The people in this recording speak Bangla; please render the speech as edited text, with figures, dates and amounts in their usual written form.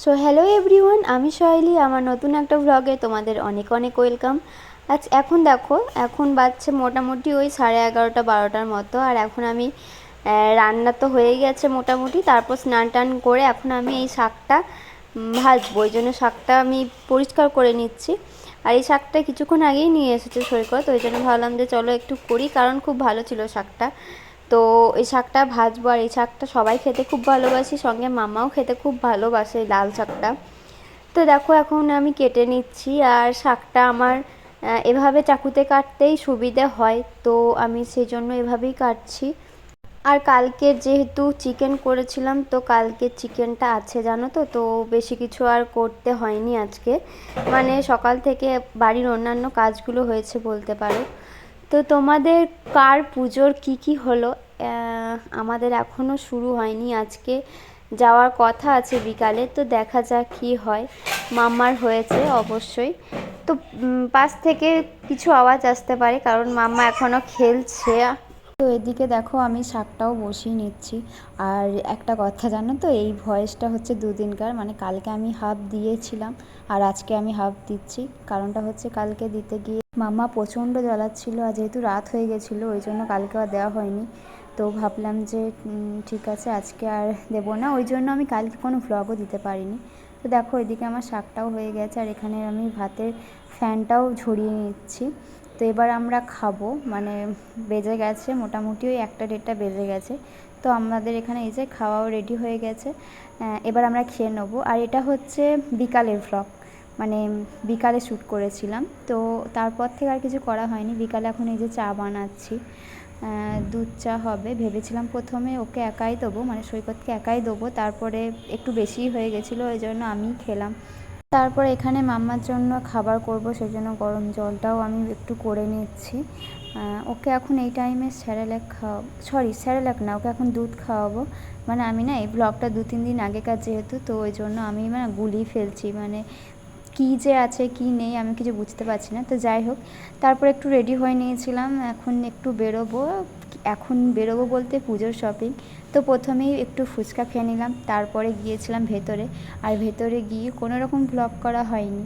সো হ্যালো এভরিওয়ান, আমি সহেলি। আমার নতুন একটা ভ্লগে তোমাদের অনেক অনেক ওয়েলকাম। এখন দেখো, এখন বাজছে মোটামুটি ওই 11:30-12টার মতো। আর এখন আমি রান্না তো হয়ে গেছে মোটামুটি। তারপর স্নান টান করে এখন আমি এই শাকটা ভাজবো। ওই জন্য শাকটা আমি পরিষ্কার করে নিচ্ছি। আর এই শাকটা কিছুক্ষণ আগেই নিয়ে এসেছে সৈকত, ওই জন্য ভাবলাম যে চলো একটু করি, কারণ খুব ভালো ছিল শাকটা। তো এই শাকটা ভাজবো। আর এই শাকটা সবাই খেতে খুব ভালোবাসি, সঙ্গে মামাও খেতে খুব ভালোবাসে এই লাল শাকটা। তো দেখো এখন আমি কেটে নিচ্ছি। আর শাকটা আমার এভাবে চাকুতে কাটতেই সুবিধে হয়, তো আমি সেই জন্য এভাবেই কাটছি। আর কালকে যেহেতু চিকেন করেছিলাম, তো কালকে চিকেনটা আছে জানো তো, তো বেশি কিছু আর করতে হয়নি আজকে। মানে সকাল থেকে বাড়ির অন্যান্য কাজগুলো হয়েছে বলতে পারো। তো তোমাদের কার পুজোর কি হলো? আমাদের এখনও শুরু হয়নি। আজকে যাওয়ার কথা আছে বিকালে, তো দেখা যাক কী হয়। মাম্মার হয়েছে অবশ্যই। তো পাশ থেকে কিছু আওয়াজ আসতে পারে, কারণ মাম্মা এখনও খেলছে। তো এদিকে দেখো আমি শাকটাও বসিয়ে নিচ্ছি। আর একটা কথা জানো তো, এই ভয়েসটা হচ্ছে দুদিনকার, মানে কালকে আমি হাফ দিয়েছিলাম আর আজকে আমি হাফ দিচ্ছি। কারণটা হচ্ছে কালকে দিতে গিয়ে মাম্মা প্রচণ্ড জ্বালাচ্ছিল, আর যেহেতু রাত হয়ে গেছিলো ওই জন্য কালকে আর দেওয়া হয়নি। তো ভাবলাম যে ঠিক আছে আজকে আর দেবো না, ওই জন্য আমি কালকে কোনো ভ্লগও দিতে পারিনি। তো দেখো এদিকে আমার শাকটাও হয়ে গেছে, আর এখানে আমি ভাতের ফ্যানটাও ঝরিয়ে নিচ্ছি। তো এবার আমরা খাবো, মানে বেজে গেছে মোটামুটি ওই 1টা-1:30 বেজে গেছে। তো আমাদের এখানে এই যে খাওয়াও রেডি হয়ে গেছে। এবার আমরা খেয়ে নেবো। আর এটা হচ্ছে বিকালের ভ্লগ, মানে বিকালে শ্যুট করেছিলাম। তো তারপর থেকে আর কিছু করা হয়নি। বিকালে এখন এই যে চা বানাচ্ছি, দুধ চা হবে। ভেবেছিলাম প্রথমে ওকে একাই দেবো, মানে সৈকতকে একাই দেবো, তারপরে একটু বেশিই হয়ে গেছিলো, ওই জন্য আমিই খেলাম। তারপর এখানে মাম্মার জন্য খাবার করব, সেই জন্য গরম জলটাও আমি একটু করে নিচ্ছি। ওকে এখন এই টাইমে স্যারেলাক স্যারেলাক না, ওকে এখন দুধ খাওয়াবো। মানে আমি না এই ব্লগটা 2-3 দিন আগেকার যেহেতু, তো ওই জন্য আমি মানে গুলিয়ে ফেলছি, মানে কী যে আছে কী নেই আমি কিছু বুঝতে পারছি না। তো যাই হোক, তারপর একটু রেডি হয়ে নিয়েছিলাম, এখন একটু বেরোবো। এখন বেরোবো বলতে পুজোর শপিং। তো প্রথমেই একটু ফুচকা খেয়ে নিলাম, তারপরে গিয়েছিলাম ভেতরে। আর ভেতরে গিয়ে কোনো রকম ভ্লগ করা হয়নি।